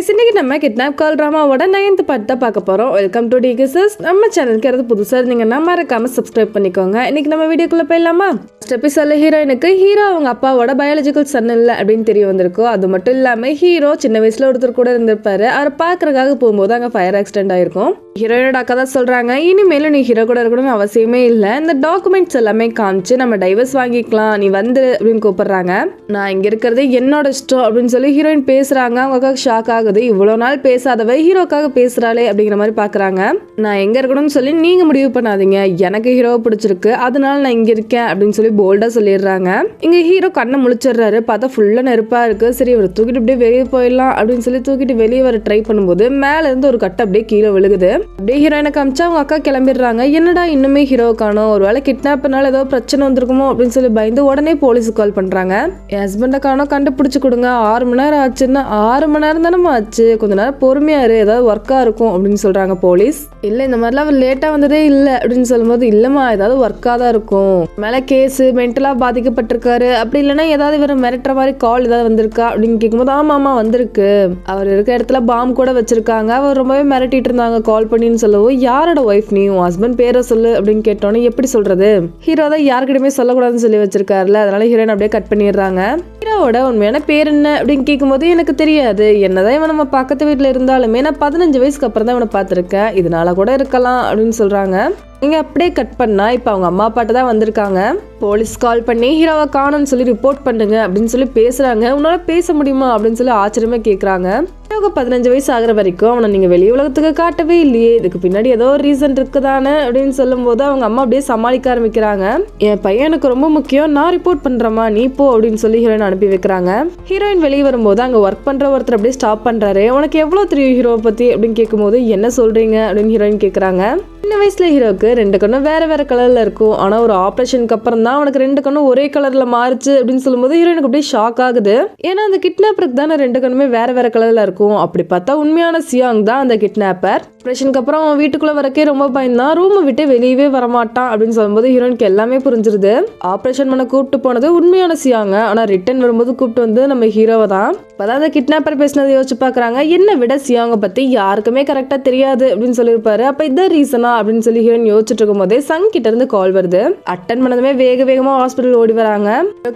Guys, இன்னைக்கு நம்ம kidnap கால் ட்ராமாவோட 9th part தான் பார்க்க போறோம். வெல்கம் டு டிகிசஸ். நம்ம சேனலுக்கு யாராவது புதுசா இருந்தீங்கன்னா மறக்காம சப்ஸ்கிரைப் பண்ணிக்கோங்க. இன்னைக்கு நம்ம வீடியோக்குள்ள போயிடலாமா? ஃபர்ஸ்ட் எபிசோட்ல ஹீரோயினுக்கு அவங்க அப்பாவோட பயாலஜிக்கல் சன் இல்ல அப்படின்னு தெரிய வந்திருக்கும். அது மட்டும் இல்லாம ஹீரோ சின்ன வயசுல ஒருத்தர் கூட இருந்திருப்பாரு. அவரை பாக்குறதுக்காக போகும்போது அங்க ஃபயர் ஆக்சிடென்ட் ஆயிருக்கும். ஹீரோயினோட அக்கா தான் சொல்றாங்க, இனிமேலும் நீ ஹீரோ கூட இருக்கணும்னு அவசியமே இல்லை, இந்த டாக்குமெண்ட்ஸ் எல்லாமே காமிச்சு நம்ம டைவர்ஸ் வாங்கிக்கலாம், நீ வந்து அப்படின்னு கூப்பிடுறாங்க. நான் இங்க இருக்கிறது என்னோட இஷ்டம் அப்படின்னு சொல்லி ஹீரோயின் பேசுறாங்க. அவங்க அக்காவுக்கு ஷாக் ஆகுது. இவ்வளவு நாள் பேசாதவ ஹீரோக்காக பேசுறாளே அப்படிங்கிற மாதிரி பாக்குறாங்க. நான் எங்க இருக்கணும்னு சொல்லி நீங்க முடிவு பண்ணாதீங்க, எனக்கு ஹீரோவை பிடிச்சிருக்கு, அதனால நான் இங்க இருக்கேன் அப்படின்னு சொல்லி போல்டா சொல்லிடுறாங்க. இங்க ஹீரோ கண்ணை முழிச்சிடுறாரு. பார்த்தா ஃபுல்லா நெருப்பா இருக்கு. சரி, அவர் தூக்கிட்டு அப்படியே வெளியே போயிடலாம் அப்படின்னு சொல்லி தூக்கிட்டு வெளியே வர ட்ரை பண்ணும்போது மேல இருந்து ஒரு கட்டை அப்படியே கீழே விழுகுது. அப்படியே ஹீரோயினை காமிச்சா அவங்க அக்கா கிளம்பிடுறாங்க. என்னடா இன்னுமே ஹீரோவை காணோம், ஒரு வேளை கிட்னாப்னால ஏதோ பிரச்சனை வந்திருக்குமோ அப்படின்னு சொல்லி பயந்து உடனே போலீஸுக்கு கால் பண்றாங்க. என் ஹஸ்பண்டை காணோம், கண்டுபிடிச்சு கொடுங்க, 6 மணி நேரம் ஆச்சுன்னா 6 மணி நேரம் தானே ஆச்சு, கொஞ்ச நேரம் பொறுமையா இரு, ஏதாவது ஒர்க்கா இருக்கும் அப்படின்னு சொல்றாங்க போலீஸ். இல்ல, இந்த மாதிரிலாம் அவர் லேட்டா வந்ததே இல்ல அப்படின்னு சொல்லும்போது, இல்லம்மா ஏதாவது ஒர்க்கா தான் இருக்கும், மேல கேஸ் மென்டலா பாதிக்கப்பட்டிருக்காரு, அப்படி இல்லைன்னா ஏதாவது இவர் மிரட்டுற மாதிரி கால் ஏதாவது வந்திருக்கா அப்படின்னு கேட்கும்போது, ஆமா வந்திருக்கு, அவர் இருக்க இடத்துல பாம் கூட வச்சிருக்காங்க, அவர் ரொம்பவே மிரட்டிட்டு இருந்தாங்க கால் பண்ணின்னு சொல்லவும், யாரோட ஒய்ஃப் நீ, உன் ஹஸ்பண்ட் பேரை சொல்லு அப்படின்னு கேட்டோன்னே எப்படி சொல்றது, ஹீரோ தான் யாருக்கிட்டயுமே சொல்லக்கூடாதுன்னு சொல்லி வச்சிருக்காருல, அதனால ஹீரோயின் அப்படியே கட் பண்ணிடுறாங்க. ஹீரோவோட உண்மையான பேர் என்ன அப்படின்னு கேட்கும்போது, எனக்கு தெரியாது, என்னதான் இவன் நம்ம பக்கத்து வீட்டுல இருந்தாலுமே நான் 15 வயசுக்கு அப்புறம் தான் இவனை பார்த்திருக்கேன், இதனால கூட இருக்கலாம் அப்படின்னு சொல்றாங்க. இங்க அப்படியே கட் பண்ணா இப்ப அவங்க அம்மா அப்பாட்ட தான் வந்திருக்காங்க. போலீஸ் கால் பண்ணி ஹீரோவை காணோம்னு சொல்லி ரிப்போர்ட் பண்ணுங்க அப்படின்னு சொல்லி பேசுறாங்க. உன்னால பேச முடியுமா அப்படின்னு சொல்லி ஆச்சரியமா கேக்குறாங்க. ஹீரோக்கு 15 வயசு ஆகுற வரைக்கும் அவனை நீங்க வெளி உலகத்துக்கு காட்டவே இல்லையே, இதுக்கு பின்னாடி ஏதோ ஒரு ரீசன் இருக்குதானே அப்படின்னு சொல்லும் போது அவங்க அம்மா அப்படியே சமாளிக்க ஆரம்பிக்கிறாங்க. என் பையன் எனக்கு ரொம்ப முக்கியம், நான் ரிப்போர்ட் பண்றேமா, நீ போ அப்படின்னு சொல்லி ஹீரோயின் அனுப்பி வைக்கிறாங்க. ஹீரோயின் வெளியே வரும்போது அங்க ஒர்க் பண்ற ஒருத்தர் அப்படியே ஸ்டாப் பண்றாரு. உனக்கு எவ்வளவு தெரியும் ஹீரோவை பத்தி அப்படின்னு கேட்கும்போது, என்ன சொல்றீங்க அப்படின்னு ஹீரோயின் கேக்குறாங்க. சின்ன வயசுல ஹீரோக்கு 2 கண்ணும் வேற கலர்ல இருக்கும். ஆனா ஒரு ஆபரேஷனுக்கு அப்புறம் தான் அவனுக்கு 2 கண்ணும் ஒரே கலர்ல மாறுச்சு அப்படின்னு சொல்லும்போது ஹீரோனுக்கு அப்படியே ஷாக் ஆகுது. ஏன்னா அந்த கிட்னாப்பருக்கு தானே 2 கண்ணுமே வேற கலர்ல இருக்கும். அப்படி பார்த்தா உண்மையான சியாங் தான் அந்த கிட்னாப்பர். ஆபரேஷனுக்கு அப்புறம் அவன் வீட்டுக்குள்ள வரக்கே ரொம்ப பயந்தான், ரூமை விட்டு வெளியவே வரமாட்டான் அப்படின்னு சொல்லும்போது ஹீரோனுக்கு எல்லாமே புரிஞ்சிருது. ஆபரேஷன் பண்ண கூப்பிட்டு போனது உண்மையான சியாங்க, ஆனா ரிட்டர்ன் வரும்போது கூப்பிட்டு வந்து நம்ம ஹீரோவை தான். அப்பதான் அந்த கிட்னாப்பர் பேசினதை யோசிச்சு பாக்குறாங்க. என்ன விட சியாங்க பத்தி யாருக்குமே கரெக்டா தெரியாது அப்படின்னு சொல்லியிருப்பாரு. அப்ப இதான் ரீசனா அப்படின்னு சொல்லி ஹீரோயின் யோசிச்சுட்டு இருக்கும் போதே சங் கிட்ட இருந்து கால் வருது. அட்டன் பண்ணதுமே வேகமா ஹாஸ்பிட்டல் ஓடி வராங்க.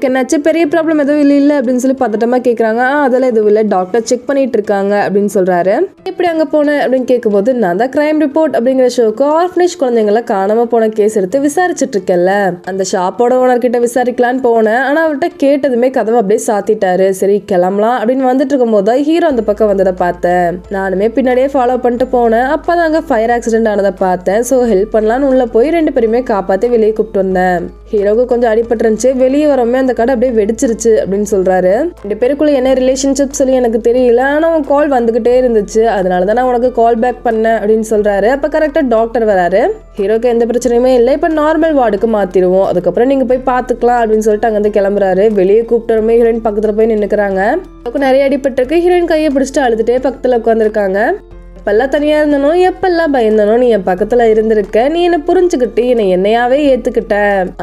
என்னாச்சு, பெரிய ப்ராப்ளம் எதுவும் இல்ல அப்படின்னு சொல்லி பதட்டமா கேக்குறாங்க. அதெல்லாம் எதுவும் இல்ல, டாக்டர் செக் பண்ணிட்டு இருக்காங்க அப்படின்னு சொல்றாரு. எப்படி அங்க போன அப்படின்னு கேட்கும்போது, நான் தான் கிரைம் ரிப்போர்ட் அப்படிங்கிற ஷோக்கு ஆர்ஃபனேஜ் குழந்தைங்களை காணாம போன கேஸ் எடுத்து விசாரிச்சுட்டு இருக்கேன்ல, அந்த ஷாப்போட ஓனர் கிட்ட விசாரிக்கலான்னு போனேன். ஆனா அவர்கிட்ட கேட்டதுமே கதவை அப்படியே சாத்திட்டாரு. சரி கிளம்பலாம் அப்படின்னு வந்துட்டு இருக்கும் போது ஹீரோ அந்த பக்கம் வந்ததை பார்த்தேன். நானுமே பின்னாடியே ஃபாலோ பண்ணிட்டு போனேன். அப்பதான் அங்க ஃபயர் ஆக்சிடென்ட் ஆனதை பார்த்தேன். ஸோ ஹெல்ப் பண்ணலான்னு உள்ள போய் 2 பேருமே காப்பாற்றி வெளியே கூப்பிட்டு வந்தேன். ஹீரோக்கு கொஞ்சம் அடிபட்டுருந்துச்சு, வெளியே வரமே அந்த கடை அப்படியே வெடிச்சிருச்சு அப்படின்னு சொல்றாரு. 2 பேருக்குள்ள என்ன ரிலேஷன்ஷிப் சொல்லி எனக்கு தெரியல, ஆனா அவன் கால் வந்துகிட்டே இருந்துச்சு, அதனாலதான் நான் உனக்கு கால் பேக் பண்ணேன் அப்படின்னு சொல்றாரு. அப்ப கரெக்டா டாக்டர் வராரு. ஹீரோக்கு எந்த பிரச்சனையுமே இல்லை, இப்ப நார்மல் வார்டுக்கு மாத்திடுவோம், அதுக்கப்புறம் நீங்க போய் பாத்துக்கலாம் அப்படின்னு சொல்லிட்டு அங்க இருந்து கிளம்புறாரு. வெளியே கூப்பிட்டு ஹீரோயின் பக்கத்துல போய் நின்னுக்கிறாங்க. நிறைய அடிபட்டிருக்கு. ஹீரோயின் கையை பிடிச்சிட்டு அழுதுட்டே பக்கத்துல உட்காந்துருக்காங்க. எப்பெல்லாம் தனியா இருந்தனும், எப்பெல்லாம் பயந்தனும், நீ என் பக்கத்துல இருந்திருக்க, நீ என்ன புரிஞ்சுக்கிட்டு என்னையாவே ஏத்துக்கிட்ட,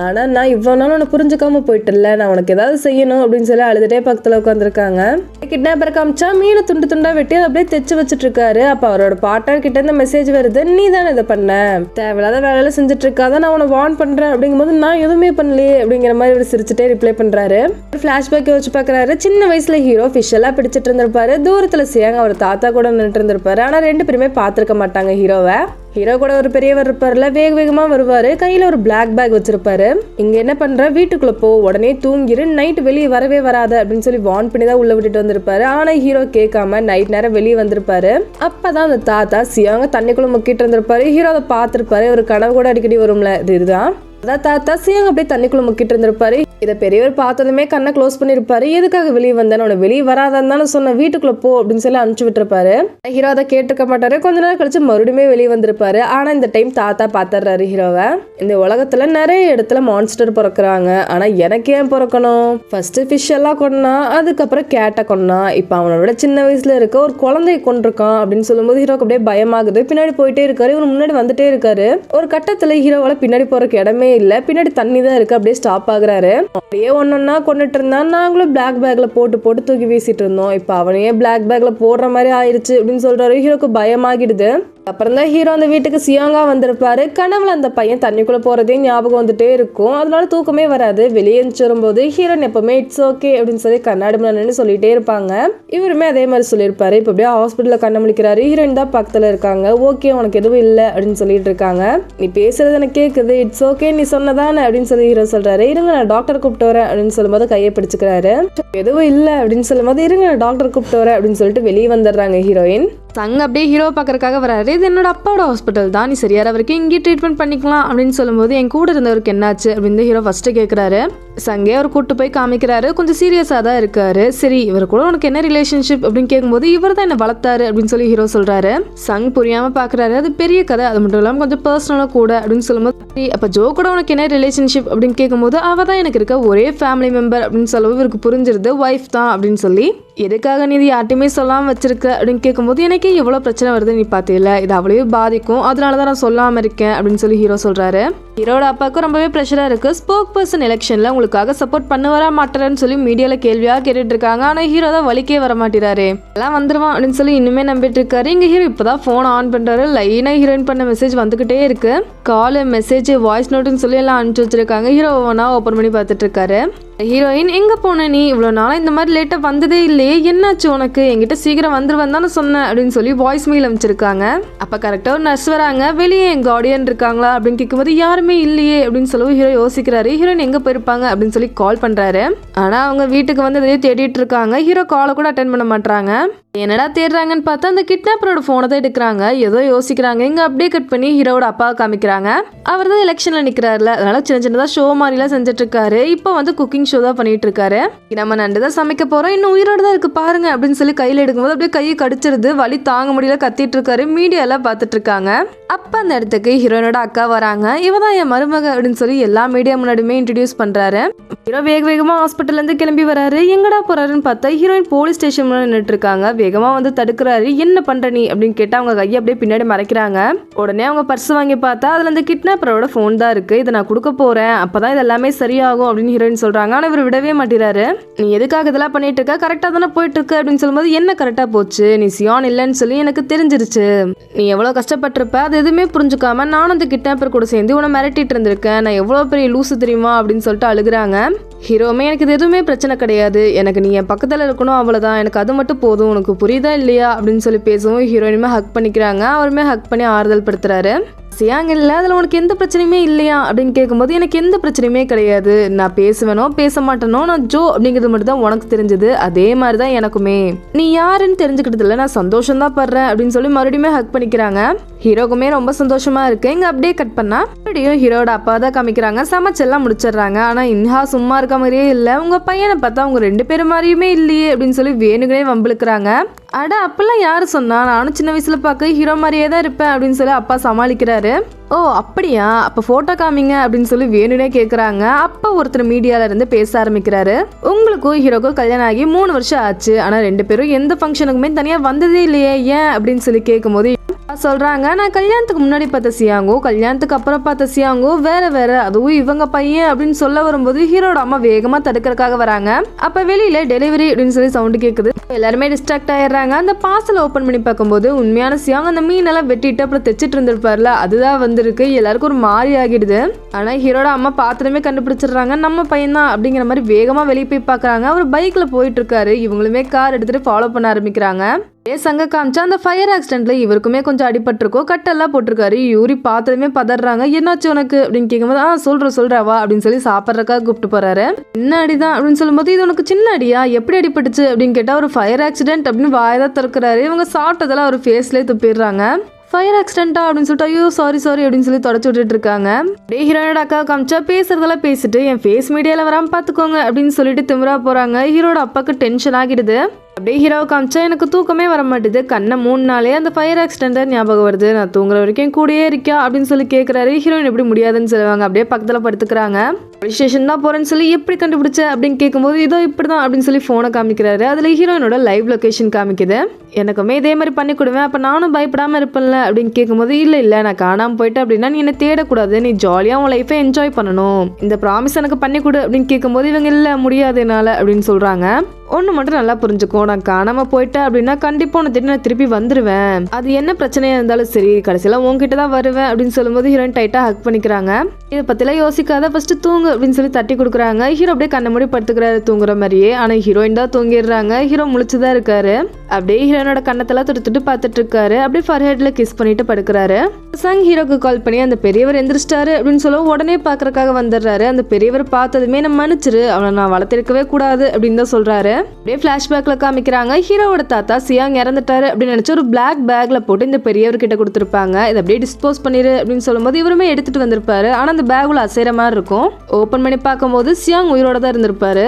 ஆனா நான் இவ்வளவு நாள் உன்னை புரிஞ்சுக்காம போயிட்டுல, நான் உனக்கு ஏதாவது செய்யணும் அப்படின்னு சொல்லி அழுதுட்டே பக்கத்துல உட்காந்துருக்காங்க. கிட்னாப்பர் காமிச்சா மீனை துண்டா வெட்டி அப்படியே தைச்சு வச்சுட்டு இருக்காரு. அப்ப அவரோட பார்ட்னர் கிட்ட இந்த மெசேஜ் வருது, நீ தானே இதை பண்ண, தேவையில்லாத வேலையில செஞ்சுட்டு இருக்காத, நான் உன்னை வார்ன் பண்றேன் அப்படிங்கும் போது, நான் எதுவுமே பண்ணலையே அப்படிங்கிற மாதிரி ஒரு சிரிச்சுட்டே ரிப்ளை பண்றாரு. பிளாஷ்பேக் வச்சு பாக்குறாரு. சின்ன வயசுல ஹீரோ ஃபிஷ் எல்லாம் பிடிச்சிட்டு இருந்திருப்பாரு. தூரத்துல சியாங் அவர் தாத்தா கூட நின்றுட்டு இருந்திருப்பாரு. ஆனா 2 பேருமே பார்த்திருக்க மாட்டாங்க ஹீரோவை. ஹீரோ கூட ஒரு பெரியவர் இருப்பாருல, வேகமா வருவாரு, கையில ஒரு பிளாக் பேக் வச்சிருப்பாரு. இங்க என்ன பண்ற, வீட்டுக்குள்ள போ, உடனே தூங்கிரு, நைட் வெளியே வரவே வராத அப்படின்னு சொல்லி வார்ன் பண்ணி தான் உள்ள விட்டுட்டு வந்திருப்பாரு. ஆனா ஹீரோ கேட்காம நைட் நேரம் வெளியே வந்திருப்பாரு. அப்பதான் அந்த தாத்தா சியாங்க தண்ணிக்குள்ள முக்கிட்டு இருந்திருப்பாரு. ஹீரோ அதை பார்த்திருப்பாரு. ஒரு கனவு கூட அடிக்கடி வரும்ல, இதுதான் அதான் தாத்தா சியாங்க அப்படியே தண்ணிக்குள்ள முக்கிட்டு இருந்திருப்பாரு. இதை பெரியவர் பார்த்ததுமே கண்ணை க்ளோஸ் பண்ணிருப்பாரு. எதுக்காக வெளியே வந்தேன், உன வெளியே வராதான்னு சொன்ன, வீட்டுக்குள்ள போ அப்படின்னு சொல்லி அனுப்பிச்சு விட்டுருப்பாரு. ஹீரோ அதை கேட்டுக்க மாட்டாரு. கொஞ்ச நேரம் கழிச்சு மறுபடியுமே வெளியே வந்திருப்பாரு. ஆனா இந்த டைம் தாத்தா பாத்துறாரு ஹீரோவை. இந்த உலகத்துல நிறைய இடத்துல மான்ஸ்டர் பிறக்குறாங்க, ஆனா எனக்கு ஏன் பிறக்கணும், ஃபர்ஸ்ட் ஃபிஷ் எல்லாம் கொன்னா, அதுக்கப்புறம் கேட்டை கொன்னா, இப்ப அவனோட சின்ன வயசுல இருக்க ஒரு குழந்தைய கொண்டிருக்கான் அப்படின்னு சொல்லும்போது ஹீரோக்கு அப்படியே பயமாகுது. பின்னாடி போயிட்டே இருக்காரு, இவர் முன்னாடி வந்துட்டே இருக்காரு. ஒரு கட்டத்துல ஹீரோவால பின்னாடி போறதுக்கு இடமே இல்ல, பின்னாடி தண்ணி தான் இருக்கு, அப்படியே ஸ்டாப் ஆகுறாரு. அப்படியே ஒன்னொன்னா கொண்டுட்டு இருந்தான். நாங்களும் பிளாக் பேக்ல போட்டு தூக்கி வீசிட்டு இருந்தோம். இப்போ அவனையே பிளாக் பேக்ல போடுற மாதிரி ஆயிடுச்சு அப்படின்னு சொல்றாரு. ஹீரோக்கு பயமாகிடுது. அப்புறம் தான் ஹீரோ அந்த வீட்டுக்கு சியாங்கா வந்திருப்பாரு. கனவுல அந்த பையன் தண்ணிக்குள்ள போறதே ஞாபகம் வந்துட்டே இருக்கும். அதனால தூக்கமே வராது. வெளியே வரும்போது ஹீரோன் எப்பவுமே இட்ஸ் ஓகே அப்படின்னு சொல்லி கண்ணாடி முன்னாடி சொல்லிட்டே இருப்பாங்க. இவருமே அதே மாதிரி சொல்லியிருப்பாரு. இப்போ அப்படியே ஹாஸ்பிட்டல்ல கண்ண முழிக்கிறாரு. ஹீரோயின் தான் பக்கத்துல இருக்காங்க. ஓகே உனக்கு எதுவும் இல்லை அப்படின்னு சொல்லிட்டு இருக்காங்க. நீ பேசுறது எனக்கு கேக்குது, இட்ஸ் ஓகே நீ சொன்னதானே அப்படின்னு சொல்லி ஹீரோ சொல்றாரு. இருங்க நான் டாக்டர் கூப்பிட்டு வரேன் அப்படின்னு சொல்லும்போது கையை பிடிச்சுக்கிறாரு. எதுவும் இல்லை அப்படின்னு சொல்லும்போது இருங்க நான் டாக்டர் கூப்பிட்டு வரேன் அப்படின்னு சொல்லிட்டு வெளியே வந்துடுறாங்க ஹீரோயின். சங் அப்படியே ஹீரோ பார்க்கறதுக்காக வராரு. இது என்னோட அப்பாவோட ஹாஸ்பிட்டல் தான், நீ சரியார வரைக்கும் இங்கே ட்ரீட்மெண்ட் பண்ணிக்கலாம் அப்படின்னு சொல்லும்போது என் கூட இருந்தவருக்கு என்னாச்சு அப்படின்னு ஹீரோ ஃபர்ஸ்ட் கேட்குறாரு. சங்கே அவர் கூட்டு போய் காமிக்கிறாரு. கொஞ்சம் சீரியஸாக தான் இருக்காரு. சரி இவர் கூட உனக்கு என்ன ரிலேஷன்ஷிப் அப்படின்னு கேட்கும்போது இவர் தான் என்ன வளர்த்தாரு அப்படின்னு சொல்லி ஹீரோ சொல்றாரு. சங் புரியாம பாக்குறாரு. அது பெரிய கதை, அது மட்டும் இல்லாமல் கொஞ்சம் பர்சனலாக கூட அப்படின்னு சொல்லும்போது அப்போ ஜோ கூட உனக்கு என்ன ரிலேஷன்ஷிப் அப்படின்னு கேட்கும்போது அவ தான் எனக்கு இருக்க ஒரே ஃபேமிலி மெம்பர் அப்படின்னு சொல்லவும் இவருக்கு புரிஞ்சிருது ஒய்ஃப் தான் அப்படின்னு சொல்லி. எதுக்காக நீ இது யார்ட்டையுமே சொல்லாமல் வச்சிருக்க அப்படின்னு கேட்கும்போது எனக்கே எவ்வளோ பிரச்சனை வருது நீ பார்த்தீங்கள, இது அவளையே பாதிக்கும், அதனால தான் நான் சொல்லாமல் இருக்கேன் அப்படின்னு சொல்லி ஹீரோ சொல்றாரு. ஹீரோட அப்பாவுக்கும் ரொம்பவே ப்ரெஷராக இருக்கு. ஸ்போக் பர்சன் எலெக்ஷனில் உங்களுக்காக சப்போர்ட் பண்ண வர மாட்டேன்னு சொல்லி மீடியாவில் கேள்வியாக கேட்டுட்டு இருக்காங்க. ஆனால் ஹீரோ தான் வலிக்கே வர மாட்டேறாரு. எல்லாம் வந்துருவான் அப்படின்னு சொல்லி இன்னுமே நம்பிட்டு இருக்காரு. இங்கே ஹீரோ இப்போதான் ஃபோன் ஆன் பண்ணுறாரு. லைனாக ஹீரோயின் பண்ண மெசேஜ் வந்துகிட்டே இருக்கு. கால், மெசேஜ், வாய்ஸ் நோட்டுன்னு சொல்லி எல்லாம் அனுப்பிச்சு வச்சிருக்காங்க. ஹீரோ ஒவ்வொன்றா ஓப்பன் பண்ணி பார்த்துட்டு இருக்காரு. ஹீரோயின் எங்கே போன நீ, இவ்வளோ நாளாக இந்த மாதிரி லேட்டாக வந்ததே இல்லையே, என்னாச்சு உனக்கு, என்கிட்ட சீக்கிரம் வந்துருவேன் தானே சொன்னேன் அப்படின்னு சொல்லி வாய்ஸ் மெயில் அமைச்சிருக்காங்க. அப்போ கரெக்டாக ஒரு நர்ஸ் வராங்க. வெளியே என் கார்டியன் இருக்காங்களா அப்படின்னு கேட்கும்போது யாருமே இல்லையே அப்படின்னு சொல்லவும் ஹீரோ யோசிக்கிறாரு. ஹீரோயின் எங்கே போயிருப்பாங்க அப்படின்னு சொல்லி கால் பண்ணுறாரு. ஆனால் அவங்க வீட்டுக்கு வந்து எதையும் தேடிட்டு இருக்காங்க. ஹீரோ காலை கூட அட்டென்ட் பண்ண மாட்டாங்க. என்னடா தேடுறாங்கன்னு பார்த்தா அந்த கிட்னாப்பரோட ஃபோனை தான் எடுக்கிறாங்க. ஏதோ யோசிக்கிறாங்க. இங்கே அப்படியே கட் பண்ணி ஹீரோட அப்பாவை காமிக்கிறாங்க. அவர் தான் எலெக்ஷனில் நிற்கிறாருல, அதனால சின்ன சின்னதாக ஷோ மாதிரிலாம் செஞ்சுட்டு இருக்காரு. இப்போ வந்து குக்கிங் ஷோ தான் பண்ணிட்டு இருக்காரு. நம்ம நண்டு தான் சமைக்க போறோம், இன்னும் உயிரோட தான் இருக்கு பாருங்க அப்படின்னு சொல்லி கையில் எடுக்கும்போது அப்படியே கையை கடிச்சிருது. வலி தாங்க முடியல, கத்திட்டு இருக்காரு. மீடியாலாம் பார்த்துட்டு இருக்காங்க. அப்போ அந்த இடத்துக்கு ஹீரோனோட அக்கா வராங்க. இவ தான் என் மருமக அப்படின்னு சொல்லி எல்லா மீடியா முன்னாடியுமே இன்ட்ரடியூஸ் பண்றாரு. ஹீரோ வேகமா ஹாஸ்பிட்டல்ல இருந்து கிளம்பி வராரு. எங்கடா போறாருன்னு பார்த்தா ஹீரோயின் போலீஸ் ஸ்டேஷன் நின்றுட்டு இருக்காங்க. வேகமா வந்து தடுக்கிறாரு. என்ன பண்ற நீ அப்படின்னு கேட்டா அவங்க கையை அப்படியே பின்னாடி மறைக்கிறாங்க. உடனே அவங்க பர்ஸ் வாங்கி பார்த்தா அதுல இந்த கிட்னாப்பரோட போன் தான் இருக்கு. இதை நான் கொடுக்க போறேன், அப்பதான் இது எல்லாமே சரியாகும் அப்படின்னு ஹீரோயின் சொல்றாங்க. ஆனா இவர் விடவே மாட்டேறாரு. நீ எதுக்காக இதெல்லாம் பண்ணிட்டு இருக்க, கரெக்டா தானே போயிட்டு இருக்கு அப்படின்னு சொல்லும்போது என்ன கரெக்டா போச்சு, நீ சியான் இல்லைன்னு சொல்லி எனக்கு தெரிஞ்சிருச்சு, நீ எவ்வளவு கஷ்டப்பட்டிருப்ப, அது எதுவுமே புரிஞ்சுக்காம நானும் அந்த கிட்னாப்பர் கூட சேர்ந்து உன்னை மிரட்டிட்டு இருந்திருக்கேன், நான் எவ்வளவு பெரிய லூசு தெரியுமா அப்படின்னு சொல்லிட்டு அழுகுறாங்க. ஹீரோமே எனக்கு இது எதுவுமே பிரச்சனை கிடையாது, எனக்கு நீ என் பக்கத்தில் இருக்கணும் அவ்வளோதான், எனக்கு அது மட்டும் போதும், உனக்கு புரியுதா இல்லையா அப்படின்னு சொல்லி பேசவும் ஹீரோயினுமே ஹக் பண்ணிக்கிறாங்க. அவருமே ஹக் பண்ணி ஆறுதல் படுத்துறாரு. சியாங் இல்லை, அதில் உனக்கு எந்த பிரச்சனையுமே இல்லையா அப்படின்னு கேட்கும்போது எனக்கு எந்த பிரச்சனையுமே கிடையாது, நான் பேசுவேனோ பேச மாட்டேனோ நான் ஜோ அப்படிங்கிறது மட்டும் தான் உனக்கு தெரிஞ்சது, அதே மாதிரி தான் எனக்குமே, நீ யாருன்னு தெரிஞ்சுக்கிட்டதில்ல, நான் சந்தோஷம் தான் படுறேன் அப்படின்னு சொல்லி மறுபடியுமே ஹக் பண்ணிக்கிறாங்க. ஹீரோக்குமே ரொம்ப சந்தோஷமா இருக்கு. இங்க அப்படியே கட் பண்ணா மறுபடியும் ஹீரோட அப்பா தான் காமிக்கிறாங்க. சமைச்செல்லாம் முடிச்சிடுறாங்க. ஆனா இன்ஹா சும்மா இருக்க மாதிரியே இல்லை, உங்க பையனை பார்த்தா அவங்க 2 பேரும் மாதிரியுமே இல்லையே அப்படின்னு சொல்லி வேணுங்கனே வம்பிழுக்கிறாங்க. அட அப்பெல்லாம் யாரு சொன்னா, நானும் சின்ன வயசுல பார்க்க ஹீரோ மாதிரியே தான் இருப்பேன் அப்படின்னு சொல்லி அப்பா சமாளிக்கிறாரு. ஓ அப்படியா, அப்ப போட்டோ காமிங்க அப்படின்னு சொல்லி வேணுனே கேக்குறாங்க. அப்ப ஒருத்தர் மீடியால இருந்து பேச ஆரம்பிக்கிறாரு. உங்களுக்கும் ஹீரோக்கும் கல்யாணம் ஆகி 3 வருஷம் ஆச்சு, ஆனா 2 பேரும் எந்த ஃபங்க்ஷனுக்குமே தனியா வந்ததே இல்லையே, ஏன் அப்படின்னு சொல்லி கேட்கும்போது சொல்றாங்க, நான் கல்யாணத்துக்கு முன்னாடி பார்த்த சியாங்கோ, கல்யாணத்துக்கு அப்புறம் பார்த்த சியாங்கோ வேற வேற, அதுவும் இவங்க பையன் அப்படின்னு சொல்ல வரும்போது ஹீரோட அம்மா வேகமா தடுக்கிறதுக்காக வராங்க. அப்ப வெளியில டெலிவரி அப்படின்னு சொல்லி சவுண்ட் கேக்குது. எல்லாருமே டிஸ்ட்ராக்ட் ஆயிடுறாங்க. அந்த பார்சல் ஓபன் பண்ணி பார்க்கும்போது உண்மையான சியாங் அந்த மீனெல்லாம் வெட்டிட்டு அப்புறம் தைச்சிட்டு இருந்திருப்பார்ல, அதுதான் வந்திருக்கு. எல்லாருக்கும் ஒரு மாறி ஆகிடுது. ஆனா ஹீரோட அம்மா பாத்திரமே கண்டுபிடிச்சிடுறாங்க, நம்ம பையன் தான் அப்படிங்கிற மாதிரி வேகமா வெளியே போய் பாக்குறாங்க. அவர் பைக்ல போயிட்டு இருக்காரு. இவங்களுமே கார் எடுத்துட்டு ஃபாலோ பண்ண ஆரம்பிக்கிறாங்க. சங்க காமிச்சா அந்த ஃபயர் ஆக்சிடென்ட்ல இவருக்குமே கொஞ்சம் அடிபட்டிருக்கோம், கட்டெல்லாம் போட்டிருக்காரு. யூரி பார்த்ததுமே பதறாங்க. என்னாச்சு உனக்கு அப்படின்னு கேட்கும்போது சொல்றவா அப்படின்னு சொல்லி சாப்பிட்றக்காக கூப்பிட்டு போறாரு. சின்ன அடிதான் அப்படின்னு சொல்லும்போது இது உனக்கு சின்ன அடியா, எப்படி அடிபட்டுச்சு அப்படின்னு கேட்டா ஒரு ஃபயர் ஆக்சிடென்ட் அப்படின்னு வாயதான் திறக்கிறாரு. இவங்க சாப்பிட்டதெல்லாம் ஒரு ஃபேஸ்லேயே துப்பிடுறாங்க. ஃபயர் ஆக்சிடென்ட்டா அப்படின்னு சொல்லிட்டு ஐயோ சாரி அப்படின்னு சொல்லி தொடச்சு விட்டுட்டு இருக்காங்க. அப்படியே ஹீரோனோட அக்கா காமிச்சா பேசுறதெல்லாம் பேசிட்டு என் ஃபேஸ் மீடியால வராம பாத்துக்கோங்க அப்படின்னு சொல்லிட்டு திமிரா போறாங்க. ஹீரோட அப்பாக்கு டென்ஷன் ஆகிடுது. அப்படியே ஹீரோவை காமிச்சா எனக்கு தூக்கமே வர மாட்டேது, கண்ணை 3 நாளே அந்த ஃபயர் ஆக்சிடென்ட் ஞாபகம் வருது, நான் தூங்குற வரைக்கும் கூடயே இருக்கியா அப்படின்னு சொல்லி கேட்குறாரு. ஹீரோயின் எப்படி முடியாதுன்னு சொல்லுவாங்க. அப்படியே பக்கத்தில் படுத்துக்கிறாங்க. போலீஸ் ஸ்டேஷன் தான் போறேன்னு சொல்லி எப்படி கண்டுபிடிச்ச அப்படின்னு கேட்கும்போது இதோ இப்படிதான் அப்படின்னு சொல்லி ஃபோனை காமிக்கிறாரு. அதில் ஹீரோயினோட லைவ் லொகேஷன் காமிக்குது. எனக்குமே இதே மாதிரி பண்ணி கொடுவேன், அப்போ நானும் பயப்படாமல் இருப்பேன்ல அப்படின்னு கேட்கும்போது இல்லை நான் காணாமல் போயிட்டேன் அப்படின்னா நீ என்ன தேடக்கூடாது, நீ ஜாலியாக உன் லைஃபை என்ஜாய் பண்ணணும், இந்த ப்ராமிஸ் எனக்கு பண்ணி கொடு அப்படின்னு கேட்கும்போது இவங்க இல்லை முடியாது என்னால் அப்படின்னு சொல்கிறாங்க. ஒன்று மட்டும் நல்லா புரிஞ்சுக்கோ, நான் காணாமல் போயிட்டேன் அப்படின்னா கண்டிப்பாக உன்னை தேடி நான் திருப்பி வந்துடுவேன், அது என்ன பிரச்சனையாக இருந்தாலும் சரி கடைசியில் உன்கிட்ட தான் வருவேன் அப்படின்னு சொல்லும்போது ஹீரோயின் டைட்டாக ஹக் பண்ணிக்கிறாங்க. இதை பற்றிலாம் யோசிக்காத ஃபர்ஸ்ட் தூங்கு அப்படின்னு சொல்லி தட்டி கொடுக்குறாங்க. ஹீரோ அப்படியே கண்ண மூடி படுத்துக்கிறாரு தூங்குற மாதிரியே. ஆனால் ஹீரோயின் தான் தூங்கிடுறாங்க. ஹீரோ முழிச்சுதான் இருக்காரு. அப்படியே ஹீரோனோட கண்ணத்தெல்லாம் தொட்டு பார்த்துட்டு இருக்காரு. அப்படியே ஃபர்ஹெட்ல கிஸ் பண்ணிட்டு படுக்கிறாரு. சங் ஹீரோக்கு கால் பண்ணி அந்த பெரியவர் எந்திரிச்சிட்டாரு அப்படின்னு சொல்ல உடனே பாக்குறதுக்காக வந்துடுறாரு. அந்த பெரியவர் பார்த்ததுமே நம்ம மன்னிச்சிரு, அவனை நான் வளர்த்திருக்கவே கூடாது அப்படின்னு தான் சொல்றாரு. அப்படியே பிளாஷ்பேக்ல காமிக்கிறாங்க. ஹீரோவோட தாத்தா சியாங் இறந்துட்டாரு அப்படின்னு நினைச்சு ஒரு பிளாக் பேக்ல போட்டு இந்த பெரியவர் கிட்ட கொடுத்துருப்பாங்க. இதை அப்படியே டிஸ்போஸ் பண்ணிரு அப்படின்னு சொல்லும்போது இவருமே எடுத்துட்டு வந்திருப்பாரு. ஆனா அந்த பேகுல அசைற மாதிரி இருக்கும். ஓபன் பண்ணி பார்க்கும்போது சியாங் உயிரோட தான் இருந்திருப்பாரு.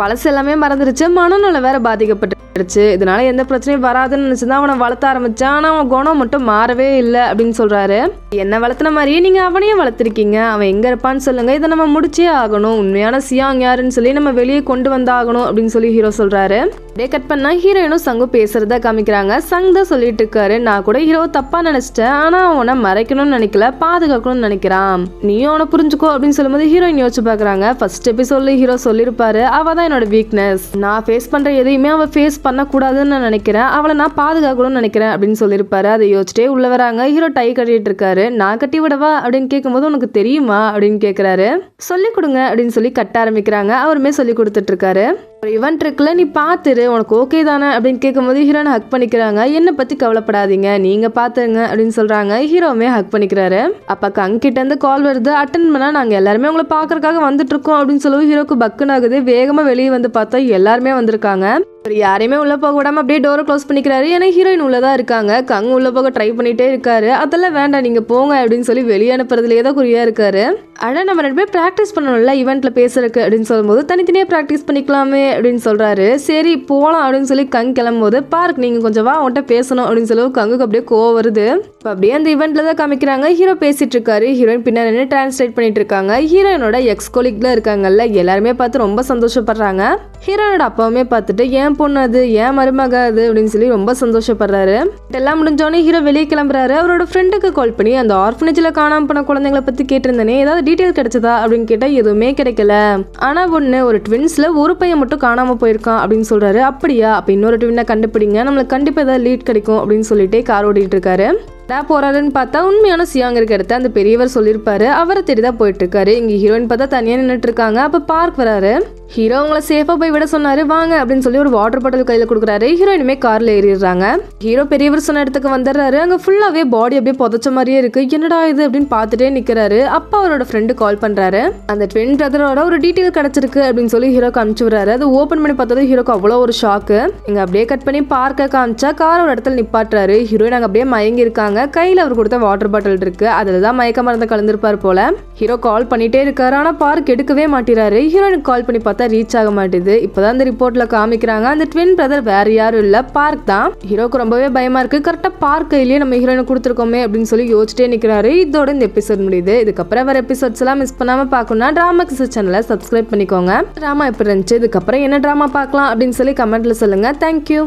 பழசு எல்லாமே மறந்துருச்சு, மனநல வேற பாதிக்கப்பட்டுருச்சு. இதனால எந்த பிரச்சனையும் வராதுன்னு நினைச்சுதான் அவனை வளர்த்த ஆரம்பிச்சான். ஆனா அவன் குணம் மட்டும் மாறவே இல்லை அப்படின்னு சொல்றாரு. என்ன வளர்த்தின மாதிரியே நீங்க அவனையும் வளர்த்திருக்கீங்க, அவன் எங்க இருப்பான்னு சொல்லுங்க, இதை நம்ம முடிச்சே ஆகணும், உண்மையான சியாங் யாருன்னு சொல்லி நம்ம வெளியே கொண்டு வந்தாகணும் அப்படின்னு சொல்லி ஹீரோ சொல்றாரு. அப்படியே கட் பண்ணா ஹீரோயினும் சங்கும் பேசுறதா காமிக்கிறாங்க. சங் தான் சொல்லிட்டு இருக்காரு, நான் கூட ஹீரோ தப்பா நினைச்சிட்டேன், ஆனா அவனை மறைக்கணும்னு நினைக்கல, பாதுகாக்கணும்னு நினைக்கிறான், நீயும் அவனை புரிஞ்சுக்கோ அப்படின்னு சொல்லும்போது ஹீரோயின் யோசிச்சு பாக்குறாங்க. ஃபர்ஸ்ட் எபிசோட்ல ஹீரோ சொல்லிருப்பாரு, அவ தான் என்னோட வீக்னஸ், நான் ஃபேஸ் பண்ற எதையுமே அவ ஃபேஸ் பண்ண கூடாதுன்னு நான் நினைக்கிறேன், அவளை நான் பாதுகாக்கணும்னு நினைக்கிறேன் அப்படின்னு சொல்லிருப்பாரு. அதை யோசிச்சுட்டே உள்ள வராங்க. ஹீரோ டை கட்டிட்டு இருக்காரு. நான் கட்டி விடவா அப்படின்னு கேட்கும்போது உனக்கு தெரியுமா அப்படின்னு கேட்கிறாரு. சொல்லி கொடுங்க அப்படின்னு சொல்லி கட்ட ஆரம்பிக்கிறாங்க. அவருமே சொல்லி கொடுத்துட்டு இருக்காரு. ஒரு இவெண்ட் இருக்குல்ல, நீ பாத்துரு, உனக்கு ஓகே தானே அப்படின்னு கேட்கும்போது ஹீரோனை ஹக் பண்ணிக்கிறாங்க. என்னை பத்தி கவலைப்படாதீங்க, நீங்க பாத்துருங்க அப்படின்னு சொல்றாங்க. ஹீரோவுமே ஹக் பண்ணிக்கிறாரு. அப்ப கங் கிட்ட இருந்து கால் வருது. அட்டன் பண்ணா நாங்க எல்லாருமே உங்களை பாக்குறதுக்காக வந்துட்டு இருக்கோம் அப்படின்னு சொல்லவும் ஹீரோக்கு பக்குன்னு ஆகுது. வேகமா வெளியே வந்து பார்த்தா எல்லாருமே வந்திருக்காங்க. யாரையுமே உள்ள போக விடாம அப்படியே டோரை க்ளோஸ் பண்ணிக்கிறாரு. ஏன்னா ஹீரோயின் உள்ளதான் இருக்காங்க. கங் உள்ள போக ட்ரை பண்ணிட்டே இருக்காரு. அதெல்லாம் வேண்டாம் நீங்க போங்க அப்படின்னு சொல்லி வெளியே அனுப்புறதுலேயே தான் குறியா இருக்காரு. ஆனா நம்ம 2 பேர் பிராக்டிஸ் பண்ணணும்ல ஈவெண்ட்ல பேசுறதுக்கு அப்படின்னு சொல்லும்போது தனித்தனியா பிராக்டிஸ் பண்ணிக்கலாமே அப்படின்னு சொல்றாரு. சரி போலாம் அப்படின்னு சொல்லி கங் கிளம்பும்போது பார்க் நீங்க கொஞ்சம் வா உன்கிட்ட பேசணும் அப்படின்னு சொல்லி கங்குக்கு அப்படியே கோவம் வருது. இப்போ அப்படியே அந்த ஈவெண்ட்ல தான் காமிக்கிறாங்க. ஹீரோ பேசிட்டு இருக்காரு. ஹீரோயின் பின்னாடி நின்று டிரான்ஸ்லேட் பண்ணிட்டு இருக்காங்க. ஹீரோயினோட எக்ஸ் கொலீக்ல இருக்காங்கல்ல, எல்லாருமே பார்த்து ரொம்ப சந்தோஷப்படுறாங்க. ஹீரோனோட அப்பாவுமே பார்த்துட்டு ஏன் பொண்ணு அது, ஏன் மருமக அது அப்படின்னு சொல்லி ரொம்ப சந்தோஷப்படுறாரு. எல்லாம் முடிஞ்சோடனே ஹீரோ வெளியே கிளம்புறாரு. அவரோட ஃப்ரெண்டுக்கு கால் பண்ணி அந்த ஆர்ஃபனேஜ்ல காணாம போன குழந்தைங்களை பத்தி கேட்டிருந்தேனே, ஏதாவது டீட்டெயில் கிடைச்சதா அப்படின்னு கேட்டா எதுவுமே கிடைக்கல. ஆனா ஒரு ட்வின்ஸ்ல ஒரு பையன் மட்டும் காணாம போயிருக்கான் அப்படின்னு சொல்றாரு. அப்படியா, அப்ப இன்னொரு ட்வின்னை கண்டுபிடிங்க, நம்மளுக்கு கண்டிப்பா ஏதாவது லீட் கிடைக்கும் அப்படின்னு சொல்லிட்டு கார் ஓடிட்டு இருக்காரு. போறாருன்னு பார்த்தா உண்மையான சியாங் இருக்க இடத்த அந்த பெரியவர் சொல்லியிருப்பாரு. அவரை தேடிதான் போயிட்டு இருக்காரு. இங்க ஹீரோயின் பார்த்தா தனியா நின்றுட்டு இருக்காங்க. அப்ப பார்க் வராரு. ஹீரோ உங்களை சேஃபா போய் விட சொன்னாரு, வாங்க அப்படின்னு சொல்லி ஒரு வாட்டர் பாட்டில் கையில கொடுக்குறாரு. ஹீரோயினுமே கார்ல ஏறிடுறாங்க. ஹீரோ பெரியவர் சொன்ன இடத்துக்கு வந்துடுறாரு. அங்க ஃபுல்லாவே பாடி அப்படியே புதைச்ச மாதிரியே இருக்கு. என்னடா இது அப்படின்னு பார்த்துட்டே நிக்கிறாரு. அப்பா அவரோட ஃப்ரெண்டு கால் பண்றாரு. அந்த ட்வின் பிரதரோட ஒரு டீட்டெயில் கிடைச்சிருக்கு அப்படின்னு சொல்லி ஹீரோக்கு அனுப்பிச்சு விடுறாரு. அது ஓபன் பண்ணி பார்த்தது ஹீரோக்கு அவ்வளோ ஒரு ஷாக்கு. இங்க அப்படியே கட் பண்ணி பார்க்க காமிச்சா கார் ஒரு இடத்துல நிப்பாட்டுறாரு. ஹீரோயின் அங்க அப்படியே மயங்கி இருக்காங்க. கையில அவர் கொடுத்த வாட்டர் பாட்டில் இருக்கு. அதுலதான் மயக்க மருந்து கலந்துருப்பாரு போல. ஹீரோ கால் பண்ணிட்டே இருக்காரு. ஆனா பார்க் எடுக்கவே மாட்டேறாரு. ஹீரோயினுக்கு கால் பண்ணி பார்த்தா ரீச் ஆக மாட்டேது. இப்பதான் இந்த ரிப்போர்ட்ல காமிக்கிறாங்க. அந்த ட்வின் பிரதர் வேற யாரும் இல்ல, பார்க் தான். ஹீரோக்கு ரொம்பவே பயமா இருக்கு. கரெக்டா பார்க் கையிலேயே நம்ம ஹீரோயினை கொடுத்துருக்கோமே அப்படின்னு சொல்லி யோசிச்சிட்டே நிக்கிறாரு. இதோட இந்த எபிசோட் முடியுது. இதுக்கப்புறம் வேற எபிசோட்ஸ் எல்லாம் மிஸ் பண்ணாம பார்க்கணும்னா டிராமா கிசஸ் சேனலை சப்ஸ்கிரைப் பண்ணிக்கோங்க. டிராமா எப்படி இருந்துச்சு, இதுக்கப்புறம் என்ன டிராமா பார்க்கலாம் அப்படின்னு சொல்லி கமெண்ட்ல சொல்லுங்க. தேங்க்யூ.